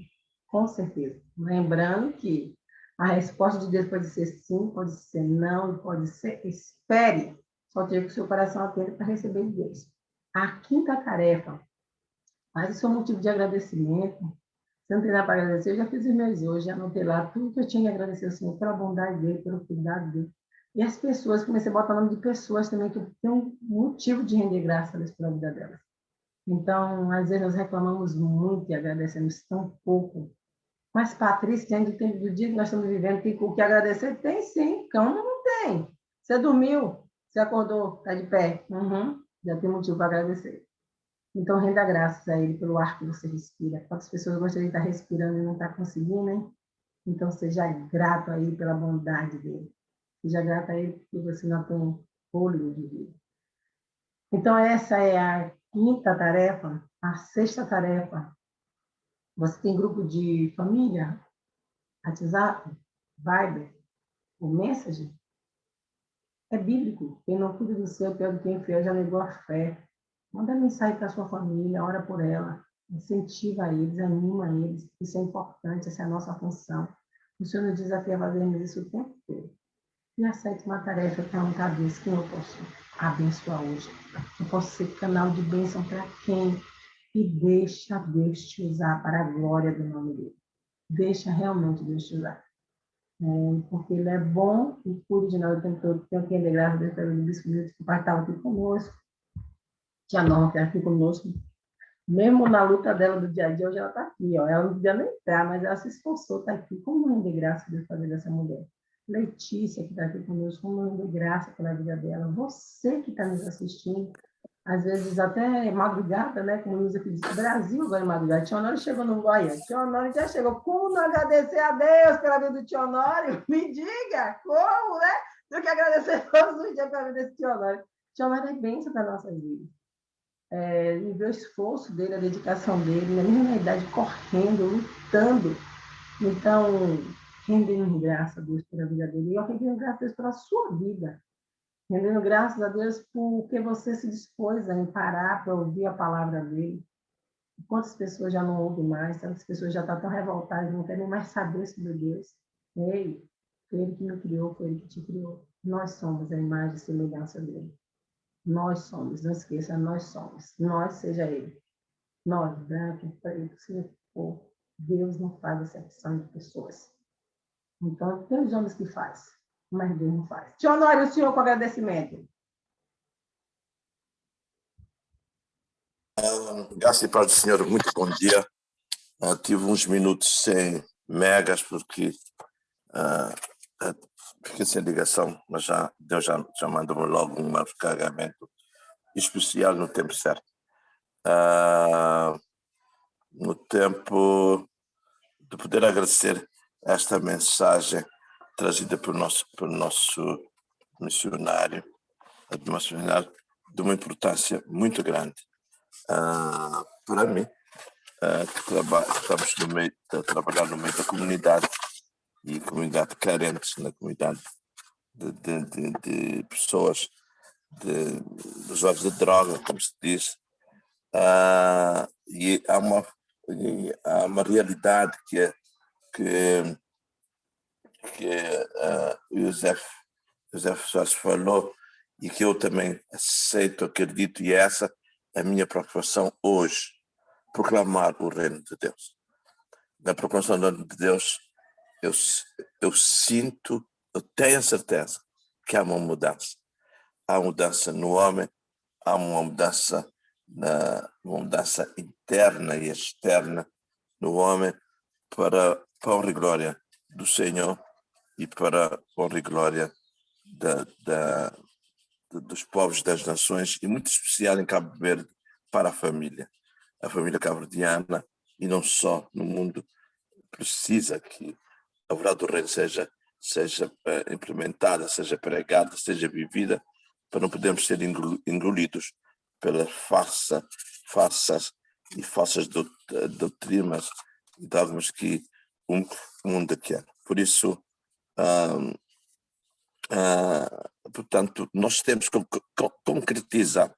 com certeza. Lembrando que a resposta de Deus pode ser sim, pode ser não, pode ser espere. Só tenha que o seu coração atento para receber de Deus. A quinta tarefa Mas isso é um motivo de agradecimento. Se não tem nada para agradecer, eu já fiz os meus hoje, já anotei lá tudo que eu tinha que agradecer ao Senhor pela bondade dele, pelo cuidado dele. E as pessoas, comecei a botar o nome de pessoas também que tem um motivo de render graças a Deus pela vida delas. Então, às vezes nós reclamamos muito e agradecemos tão pouco. Mas, Patrícia, diante do tempo do dia que nós estamos vivendo, tem o que agradecer? Tem sim, como não tem? Você dormiu, você acordou, está de pé. Uhum. Já tem motivo para agradecer. Então, renda graças a Ele pelo ar que você respira. Quantas pessoas gostariam de estar respirando e não estão conseguindo, hein? Então, seja grato a Ele pela bondade dele. Seja grato a Ele porque você não tem fôlego de vida. Então, essa é a quinta tarefa. A sexta tarefa. Você tem grupo de família? WhatsApp? Viber? O Messenger? É bíblico. Quem não cuida do seu, pior do que infiel, já negou a fé. Manda mensagem para sua família, ora por ela, incentiva eles, anima eles. Isso é importante, essa é a nossa função. O Senhor nos desafia a fazermos isso o tempo todo. E a sétima tarefa é perguntar a Deus quem eu posso abençoar hoje. Eu posso ser canal de bênção para quem? E deixa Deus te usar para a glória do nome dele. Deixa realmente Deus te usar. Porque ele é bom e cuida de nós o tempo todo. Tenho que render graças a Deus pelo bispo que o pai estava aqui conosco. Tia Norma, que está aqui conosco. Mesmo na luta dela do dia a dia, hoje ela está aqui. Ó. Ela não podia nem entrar, mas ela se esforçou, está aqui. Como render graça de fazer dessa mulher? Letícia, que está aqui conosco, como render graça pela vida dela. Você que está nos assistindo, às vezes até madrugada, né? Como Luísa disse, Brasil agora é madrugada. Tia Honório chegou no Bahia. Tia Honório já chegou. Como não agradecer a Deus pela vida do Tia Honório? Me diga, como, né? Do que agradecer todos os dias pela vida desse Tia Honório. Tia Honório é bênção para a nossa vida. E ver o esforço dele, a dedicação dele, na mesma idade, correndo, lutando. Então, rendendo graças a Deus pela vida dele. E eu rendendo graças a Deus pela sua vida. Rendendo graças a Deus porque você se dispôs a parar para ouvir a palavra dele. Quantas pessoas já não ouvem mais, quantas pessoas já estão tão revoltadas, não querem mais saber sobre Deus. Ei, foi ele que me criou, foi ele que te criou. Nós somos a imagem e semelhança dele. Nós somos, não esqueça, nós somos. Nós, seja ele. Nós, branco, preto, se for. Deus não faz acepção de pessoas. Então, tem os homens que faz, mas Deus não faz. Tia Honório, o senhor com agradecimento. Graças e paz do Senhor, muito bom dia. Tive uns minutos sem megas, porque fiquei sem ligação, mas Deus já mandou-me logo um recarregamento especial no tempo certo. No tempo de poder agradecer esta mensagem trazida pelo nosso missionário, de uma importância muito grande para mim, que estamos a trabalhar no meio da comunidade e comunidade carentes, na comunidade de pessoas usuários de droga, como se diz, e há uma realidade que o José Soares falou e que eu também aceito, acredito, e essa é a minha preocupação hoje, proclamar o reino de Deus. Na proclamação do reino de Deus, eu sinto, eu tenho a certeza que há uma mudança. Há mudança no homem, há uma mudança interna e externa no homem para a honra e glória do Senhor e para a honra e glória dos povos das nações, e muito especial em Cabo Verde para a família cabo-verdiana, e não só no mundo, precisa que a verdade do reino seja implementada, seja pregada, seja vivida, para não podermos ser engolidos pelas falsas doutrinas e dogmas que o mundo quer. Por isso, portanto, nós temos que concretizar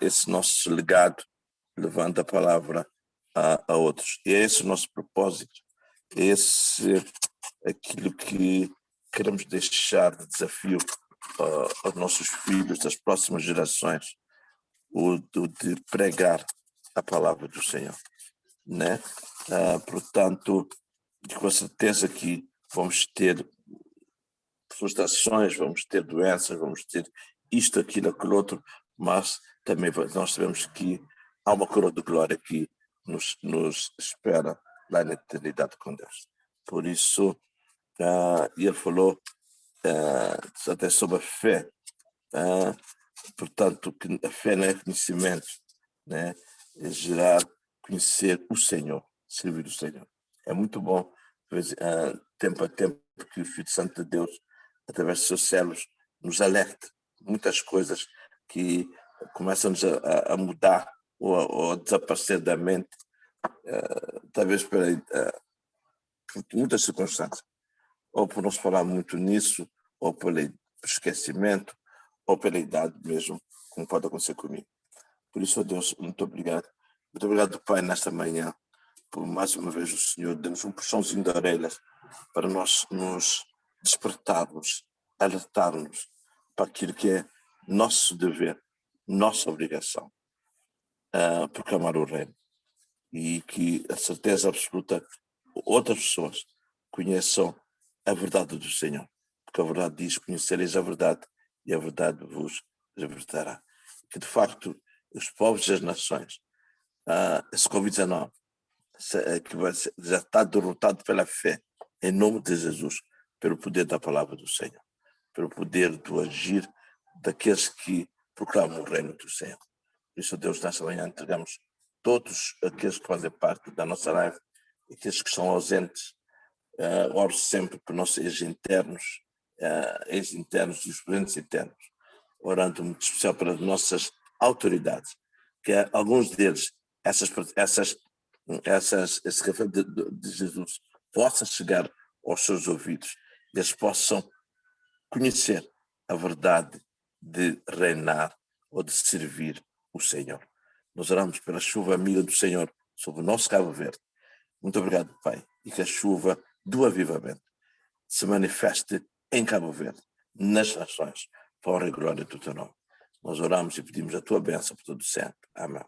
esse nosso legado, levando a palavra a outros. E é esse o nosso propósito, aquilo que queremos deixar de desafio aos nossos filhos, das próximas gerações, o de pregar a palavra do Senhor, né? Portanto, com certeza que vamos ter frustrações, vamos ter doenças, vamos ter isto, aquilo, aquilo outro, mas também nós sabemos que há uma coroa de glória que nos espera lá na eternidade com Deus. Por isso, ele falou até sobre a fé, portanto, que a fé não é conhecimento, né? É gerar, conhecer o Senhor, servir o Senhor. É muito bom, tempo a tempo, que o Espírito Santo de Deus, através dos seus céus, nos alerta muitas coisas que começam a mudar ou a desaparecer da mente, talvez por muitas circunstâncias, ou por não se falar muito nisso, ou pelo esquecimento, ou pela idade mesmo, como pode acontecer comigo. Por isso, Deus, muito obrigado. Muito obrigado, Pai, nesta manhã, por mais uma vez o Senhor dê-nos um puxãozinho de orelhas para nós nos despertarmos, alertarmos para aquilo que é nosso dever, nossa obrigação, proclamar o reino. E que a certeza absoluta outras pessoas conheçam a verdade do Senhor. Porque a verdade diz: conhecereis a verdade e a verdade vos libertará. Que de facto os povos e as nações, esse Covid-19 que já está derrotado pela fé, em nome de Jesus, pelo poder da palavra do Senhor, pelo poder do agir daqueles que proclamam o reino do Senhor. Por isso, Deus, nesta manhã entregamos todos aqueles que fazem parte da nossa live, aqueles que estão ausentes. Oro sempre por nossos ex-internos, ex-internos e os presentes internos, orando muito especial para as nossas autoridades, que alguns deles, esse café de Jesus possa chegar aos seus ouvidos e eles possam conhecer a verdade de reinar ou de servir o Senhor. Nós oramos pela chuva amiga do Senhor sobre o nosso Cabo Verde. Muito obrigado, Pai, e que a chuva do avivamento se manifeste em Cabo Verde, nas nações, para a honra e glória do teu nome. Nós oramos e pedimos a tua bênção por todo sempre. Amém.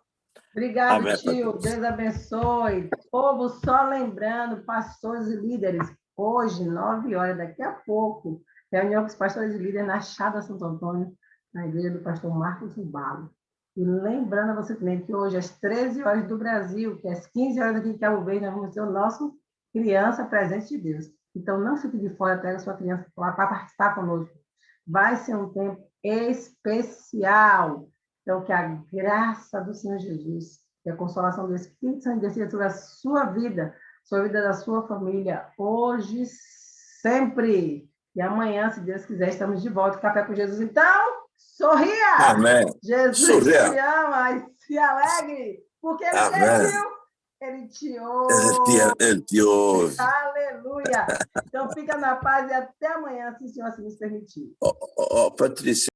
Obrigado, Amém, tio. Patrícia. Deus abençoe. Povo, só lembrando, pastores e líderes, hoje, 9 horas, daqui a pouco, reunião com os pastores e líderes na Chácara Santo Antônio, na igreja do pastor Marcos Rubalo. E lembrando a você também que hoje, às 13 horas do Brasil, que às 15 horas aqui em Cabo Verde, nós vamos ter o nosso Criança Presente de Deus. Então, não fique de fora, pega a sua criança lá para participar conosco. Vai ser um tempo especial. Então, que a graça do Senhor Jesus, que a consolação do Espírito Santo desça sobre a sua vida da sua família, hoje, sempre. E amanhã, se Deus quiser, estamos de volta. Café com Jesus. Então, sorria! Amém. Jesus Sorria. te ama e se alegre, porque Ele Amém. viu, Ele te ouve. Ele te ouve. Aleluia! Então, fica na paz e até amanhã, se o Senhor assim nos permitir. Patrícia.